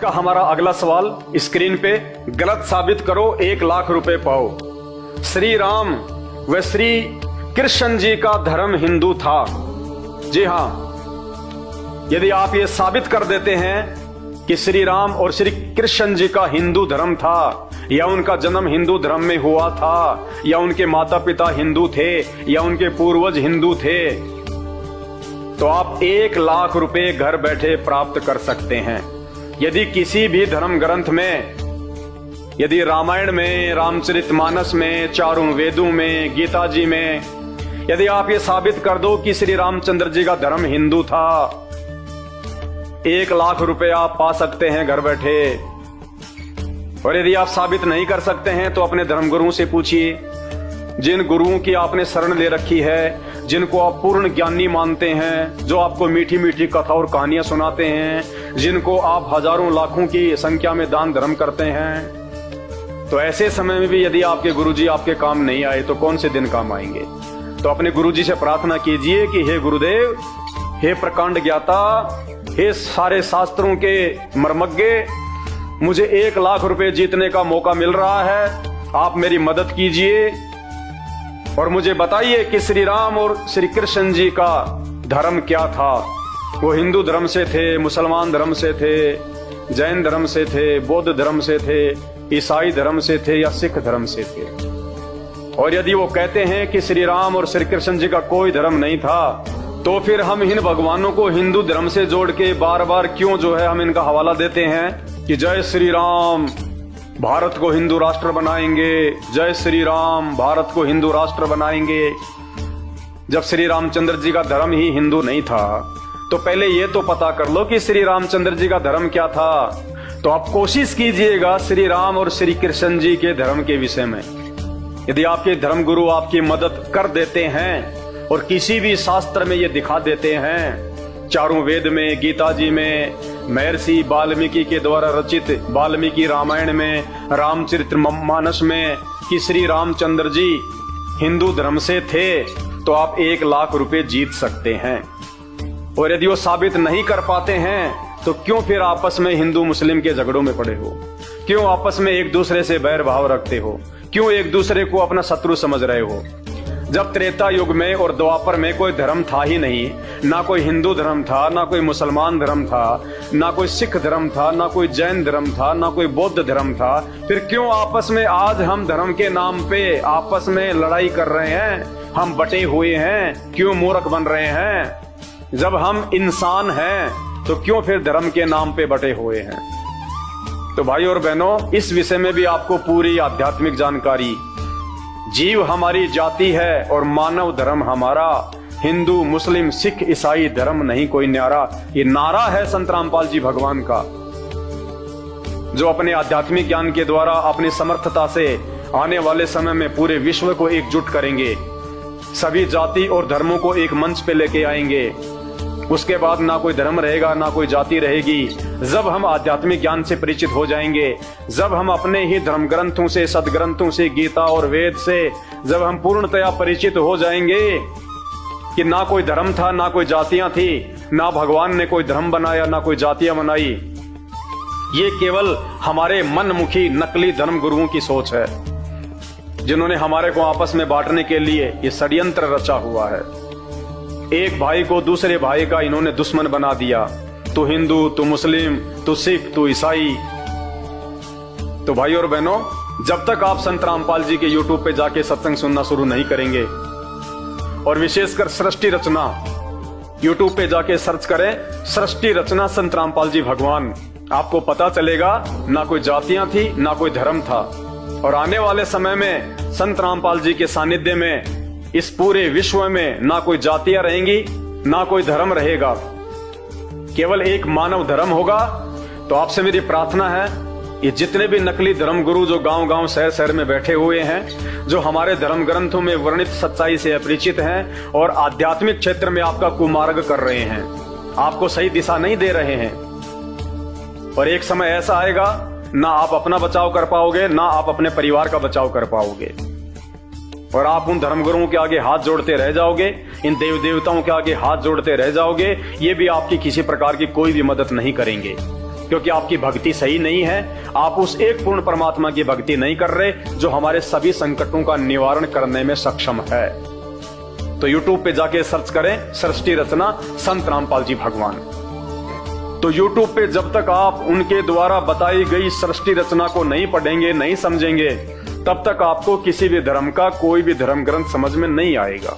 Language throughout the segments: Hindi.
का हमारा अगला सवाल स्क्रीन पे, गलत साबित करो 1 लाख रुपए पाओ। श्री राम व श्री कृष्ण जी का धर्म हिंदू था। जी हां, यदि आप ये साबित कर देते हैं कि श्री राम और श्री कृष्ण जी का हिंदू धर्म था, या उनका जन्म हिंदू धर्म में हुआ था, या उनके माता पिता हिंदू थे, या उनके पूर्वज हिंदू थे, तो आप 1 लाख रुपए घर बैठे प्राप्त कर सकते हैं। यदि किसी भी धर्म ग्रंथ में, यदि रामायण में, रामचरितमानस में, चारों वेदों में, गीता जी में, यदि आप ये साबित कर दो कि श्री रामचंद्र जी का धर्म हिंदू था, 1 लाख रुपए आप पा सकते हैं घर बैठे। और यदि आप साबित नहीं कर सकते हैं तो अपने धर्मगुरुओं से पूछिए, जिन गुरुओं की आपने शरण ले रखी है, जिनको आप पूर्ण ज्ञानी मानते हैं, जो आपको मीठी मीठी कथा और कहानियां सुनाते हैं, जिनको आप हजारों लाखों की संख्या में दान धर्म करते हैं, तो ऐसे समय में भी यदि आपके गुरुजी आपके काम नहीं आए तो कौन से दिन काम आएंगे। तो अपने गुरुजी से प्रार्थना कीजिए कि हे गुरुदेव, हे प्रकांड ज्ञाता, हे सारे शास्त्रों के मर्मज्ञ, मुझे 1 लाख रुपए जीतने का मौका मिल रहा है, आप मेरी मदद कीजिए और मुझे बताइए कि श्री राम और श्री कृष्ण जी का धर्म क्या था। वो हिंदू धर्म से थे, मुसलमान धर्म से थे, जैन धर्म से थे, बौद्ध धर्म से थे, ईसाई धर्म से थे, या सिख धर्म से थे। और यदि वो कहते हैं कि श्री राम और श्री कृष्ण जी का कोई धर्म नहीं था, तो फिर हम इन भगवानों को हिंदू धर्म से जोड़ के बार बार क्यों जो है हम इनका हवाला देते हैं कि जय श्री राम, भारत को हिंदू राष्ट्र बनाएंगे, जय श्री राम, भारत को हिंदू राष्ट्र बनाएंगे, जब श्री रामचंद्र जी का धर्म ही हिंदू नहीं था। तो पहले ये तो पता कर लो कि श्री रामचंद्र जी का धर्म क्या था। तो आप कोशिश कीजिएगा श्री राम और श्री कृष्ण जी के धर्म के विषय में। यदि आपके धर्मगुरु आपकी मदद कर देते हैं और किसी भी शास्त्र में ये दिखा देते हैं, चारों वेद में, गीता जी में, महर्षि वाल्मीकि के द्वारा रचित वाल्मीकि रामायण में, रामचरितमानस में, कि श्री रामचंद्र जी हिंदू धर्म से थे, तो आप 1 लाख रुपए जीत सकते हैं। और यदि वो साबित नहीं कर पाते हैं तो क्यों फिर आपस में हिंदू मुस्लिम के झगड़ों में पड़े हो, क्यों आपस में एक दूसरे से बैर भाव रखते हो, क्यों एक दूसरे को अपना शत्रु समझ रहे हो। जब त्रेता युग में और द्वापर में कोई धर्म था ही नहीं, ना कोई हिंदू धर्म था, ना कोई मुसलमान धर्म था, ना कोई सिख धर्म था, ना कोई जैन धर्म था, ना कोई बौद्ध धर्म था, फिर क्यों आपस में आज हम धर्म के नाम पे आपस में लड़ाई कर रहे हैं, हम बटे हुए हैं, क्यों मूर्ख बन रहे हैं। जब हम इंसान हैं तो क्यों फिर धर्म के नाम पे बटे हुए हैं। तो भाई और बहनों, इस विषय में भी आपको पूरी आध्यात्मिक जानकारी, जीव हमारी जाति है और मानव धर्म हमारा, हिंदू मुस्लिम सिख ईसाई धर्म नहीं कोई न्यारा, ये नारा है संत रामपाल जी भगवान का, जो अपने आध्यात्मिक ज्ञान के द्वारा अपनी समर्थता से आने वाले समय में पूरे विश्व को एकजुट करेंगे, सभी जाति और धर्मों को एक मंच पे लेके आएंगे। उसके बाद ना कोई धर्म रहेगा, ना कोई जाति रहेगी। जब हम आध्यात्मिक ज्ञान से परिचित हो जाएंगे, जब हम अपने ही धर्म ग्रंथों से, सदग्रंथों से, गीता और वेद से जब हम पूर्णतया परिचित हो जाएंगे कि ना कोई धर्म था, ना कोई जातियां थी, ना भगवान ने कोई धर्म बनाया, ना कोई जातियां बनाई, ये केवल हमारे मनमुखी नकली धर्म गुरुओं की सोच है, जिन्होंने हमारे को आपस में बांटने के लिए ये षड्यंत्र रचा हुआ है। एक भाई को दूसरे भाई का इन्होंने दुश्मन बना दिया, तू हिंदू, तू मुस्लिम, तू सिख, तू ईसाई। तो भाई और बहनों, जब तक आप संत रामपाल जी के YouTube पे जाके सत्संग सुनना शुरू नहीं करेंगे, और विशेषकर सृष्टि रचना YouTube पे जाके सर्च करें, सृष्टि रचना संत रामपाल जी भगवान, आपको पता चलेगा ना कोई जातियां थी, ना कोई धर्म था। और आने वाले समय में संत रामपाल जी के सानिध्य में इस पूरे विश्व में ना कोई जातियां रहेंगी, ना कोई धर्म रहेगा, केवल एक मानव धर्म होगा। तो आपसे मेरी प्रार्थना है, ये जितने भी नकली धर्म गुरु जो गांव गांव शहर शहर में बैठे हुए हैं, जो हमारे धर्म ग्रंथों में वर्णित सच्चाई से अपरिचित हैं और आध्यात्मिक क्षेत्र में आपका कुमार्ग कर रहे हैं, आपको सही दिशा नहीं दे रहे हैं, और एक समय ऐसा आएगा ना आप अपना बचाव कर पाओगे, ना आप अपने परिवार का बचाव कर पाओगे, और आप उन धर्मगुरुओं के आगे हाथ जोड़ते रह जाओगे, इन देव देवताओं के आगे हाथ जोड़ते रह जाओगे। ये भी आपकी किसी प्रकार की कोई भी मदद नहीं करेंगे। क्योंकि आपकी भक्ति सही नहीं है। आप उस एक पूर्ण परमात्मा की भक्ति नहीं कर रहे जो हमारे सभी संकटों का निवारण करने में सक्षम है। तो YouTube पे जाके सर्च करें सृष्टि रचना संत रामपाल जी भगवान। तो YouTube पे जब तक आप उनके द्वारा बताई गई सृष्टि रचना को नहीं पढ़ेंगे, नहीं समझेंगे, तब तक आपको किसी भी धर्म का कोई भी धर्म ग्रंथ समझ में नहीं आएगा।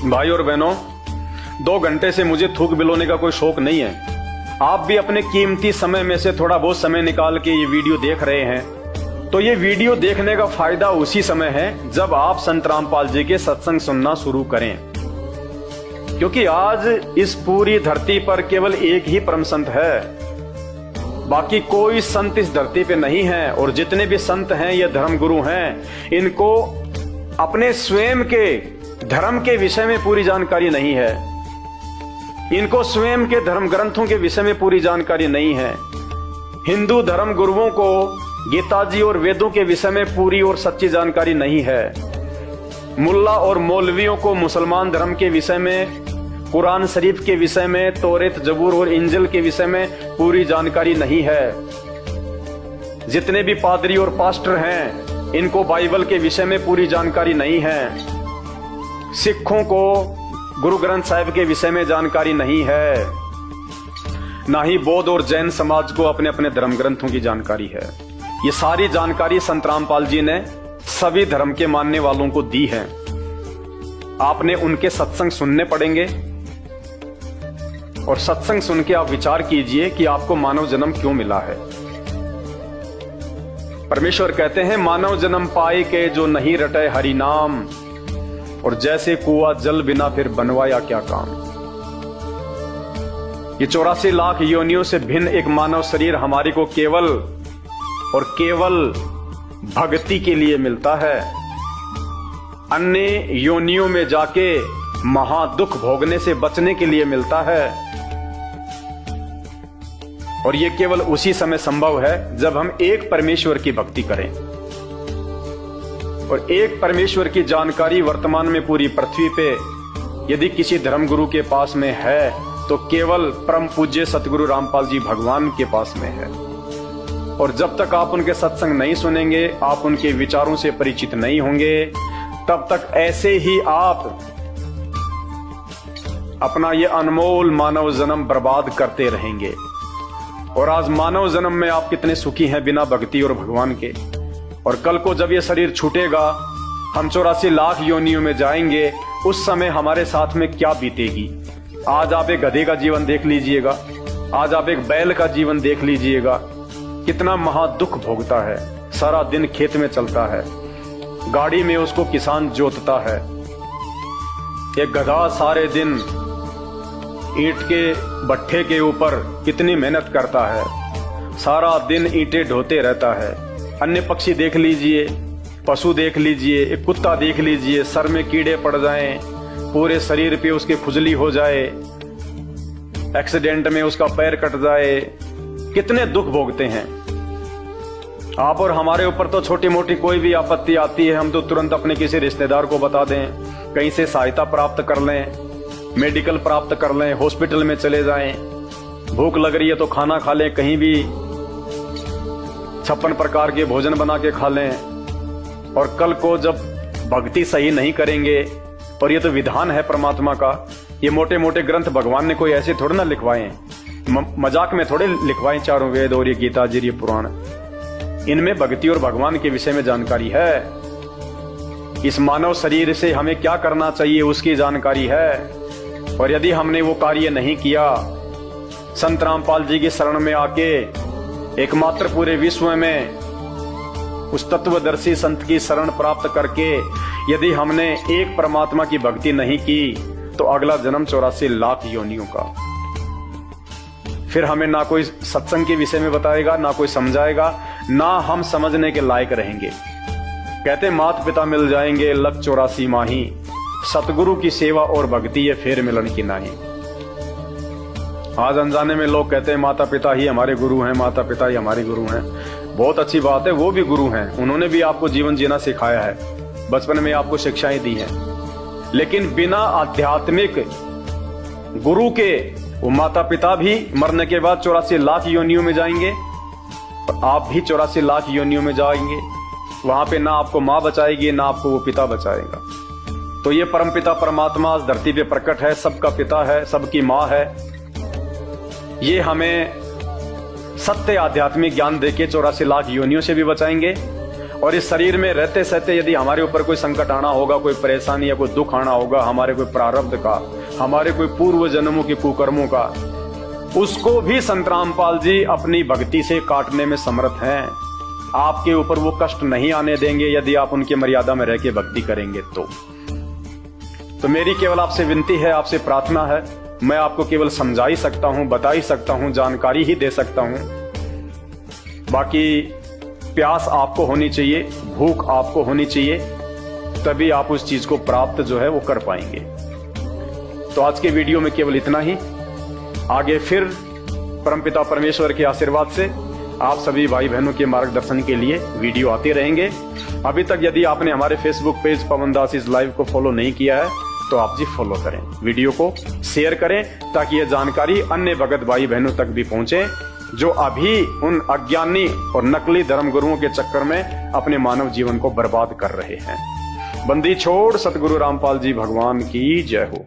भाई और बहनों, 2 घंटे से मुझे थूक बिलोने का कोई शौक नहीं है। आप भी अपने कीमती समय में से थोड़ा बहुत समय निकाल के ये वीडियो देख रहे हैं, तो ये वीडियो देखने का फायदा उसी समय है जब आप संत रामपाल जी के सत्संग सुनना शुरू करें। क्योंकि आज इस पूरी धरती पर केवल एक ही परम संत है, बाकी कोई संत इस धरती पे नहीं है। और जितने भी संत हैं ये धर्म गुरु हैं, इनको अपने स्वयं के धर्म के विषय में पूरी जानकारी नहीं है, इनको स्वयं के धर्म ग्रंथों के विषय में पूरी जानकारी नहीं है। हिंदू धर्म गुरुओं को गीता जी और वेदों के विषय में पूरी और सच्ची जानकारी नहीं है। मुल्ला और मौलवियों को मुसलमान धर्म के विषय में, कुरान शरीफ के विषय में, तौरेत जबूर और इंजिल के विषय में पूरी जानकारी नहीं है। जितने भी पादरी और पास्टर हैं, इनको बाइबल के विषय में पूरी जानकारी नहीं है। सिखों को गुरु ग्रंथ साहिब के विषय में जानकारी नहीं है, ना ही बौद्ध और जैन समाज को अपने अपने धर्म ग्रंथों की जानकारी है। ये सारी जानकारी संत रामपाल जी ने सभी धर्म के मानने वालों को दी है। आपने उनके सत्संग सुनने पड़ेंगे और सत्संग सुन के आप विचार कीजिए कि आपको मानव जन्म क्यों मिला है। परमेश्वर कहते हैं, मानव जन्म पाए के जो नहीं रटे हरि नाम, और जैसे कुआं जल बिना फिर बनवाया क्या काम। ये 84 लाख योनियों से भिन्न एक मानव शरीर हमारी को केवल और केवल भक्ति के लिए मिलता है। अन्य योनियों में जाके महादुख भोगने से बचने के लिए मिलता है। और ये केवल उसी समय संभव है जब हम एक परमेश्वर की भक्ति करें। और एक परमेश्वर की जानकारी वर्तमान में पूरी पृथ्वी पे यदि किसी धर्म गुरु के पास में है तो केवल परम पूज्य सतगुरु रामपाल जी भगवान के पास में है। और जब तक आप उनके सत्संग नहीं सुनेंगे, आप उनके विचारों से परिचित नहीं होंगे, तब तक ऐसे ही आप अपना ये अनमोल मानव जन्म बर्बाद करते रहेंगे। और आज मानव जन्म में आप कितने सुखी हैं बिना भक्ति और भगवान के। और कल को जब ये शरीर छूटेगा, हम 84 लाख योनियों में जाएंगे, उस समय हमारे साथ में क्या बीतेगी। आज आप एक गधे का जीवन देख लीजिएगा, आज आप एक बैल का जीवन देख लीजिएगा, कितना महादुख भोगता है। सारा दिन खेत में चलता है, गाड़ी में उसको किसान जोतता है। एक गधा सारे दिन ईंट के भट्ठे के ऊपर कितनी मेहनत करता है, सारा दिन ईंटें ढोते रहता है। अन्य पक्षी देख लीजिए, पशु देख लीजिए, एक कुत्ता देख लीजिए, सर में कीड़े पड़ जाएं, पूरे शरीर पे उसके खुजली हो जाए, एक्सीडेंट में उसका पैर कट जाए, कितने दुख भोगते हैं। आप और हमारे ऊपर तो छोटी मोटी कोई भी आपत्ति आती है, हम तो तुरंत अपने किसी रिश्तेदार को बता दें, कहीं से सहायता प्राप्त कर लें, मेडिकल प्राप्त कर लें, हॉस्पिटल में चले जाएं। भूख लग रही है तो खाना खा लें, कहीं भी 56 प्रकार के भोजन बना के खा लें। और कल को जब भक्ति सही नहीं करेंगे, और ये तो विधान है परमात्मा का, ये मोटे मोटे ग्रंथ भगवान ने कोई ऐसे थोड़े ना लिखवाए, मजाक में थोड़े लिखवाए। चारों वेद और ये गीता जी, ये पुराण, इनमें भक्ति और भगवान के विषय में जानकारी है। इस मानव शरीर से हमें क्या करना चाहिए उसकी जानकारी है। और यदि हमने वो कार्य नहीं किया, संत रामपाल जी की शरण में आके एकमात्र पूरे विश्व में उस तत्वदर्शी संत की शरण प्राप्त करके यदि हमने एक परमात्मा की भक्ति नहीं की, तो अगला जन्म 84 लाख योनियों का। फिर हमें ना कोई सत्संग के विषय में बताएगा, ना कोई समझाएगा, ना हम समझने के लायक रहेंगे। कहते माता पिता मिल जाएंगे लग 84 माही, सतगुरु की सेवा और भक्ति ये फेर मिलन की नाही। आज अनजाने में लोग कहते हैं माता पिता ही हमारे गुरु हैं, माता पिता ही हमारे गुरु हैं। बहुत अच्छी बात है, वो भी गुरु हैं, उन्होंने भी आपको जीवन जीना सिखाया है, बचपन में आपको शिक्षाएं दी हैं। लेकिन बिना आध्यात्मिक गुरु के वो माता पिता भी मरने के बाद 84 लाख योनियों में जाएंगे और आप भी 84 लाख योनियों में जाएंगे। वहां पे ना आपको मां बचाएगी, ना आपको वो पिता बचाएगा। तो ये परमपिता परमात्मा इस धरती पे प्रकट है, सबका पिता है, सबकी मां है। ये हमें सत्य आध्यात्मिक ज्ञान देके 84 लाख योनियों से भी बचाएंगे। और इस शरीर में रहते सहते यदि हमारे ऊपर कोई संकट आना होगा, कोई परेशानी या कोई दुख आना होगा, हमारे कोई प्रारब्ध का, हमारे कोई पूर्व जन्मों के कुकर्मों का, उसको भी संत रामपाल जी अपनी भक्ति से काटने में समर्थ हैं। आपके ऊपर वो कष्ट नहीं आने देंगे यदि आप उनकी मर्यादा में रह के भक्ति करेंगे तो मेरी केवल आपसे विनती है, आपसे प्रार्थना है, मैं आपको केवल समझा ही सकता हूं, बता ही सकता हूं, जानकारी ही दे सकता हूं। बाकी प्यास आपको होनी चाहिए, भूख आपको होनी चाहिए, तभी आप उस चीज को प्राप्त जो है वो कर पाएंगे। तो आज के वीडियो में केवल इतना ही। आगे फिर परमपिता परमेश्वर के आशीर्वाद से आप सभी भाई बहनों के मार्गदर्शन के लिए वीडियो आते रहेंगे। अभी तक यदि आपने हमारे Facebook page Pawan Das is live को फॉलो नहीं किया है तो आप जी फॉलो करें, वीडियो को शेयर करें, ताकि यह जानकारी अन्य भगत भाई बहनों तक भी पहुंचे जो अभी उन अज्ञानी और नकली धर्म गुरुओं के चक्कर में अपने मानव जीवन को बर्बाद कर रहे हैं। बंदी छोड़ सतगुरु रामपाल जी भगवान की जय हो।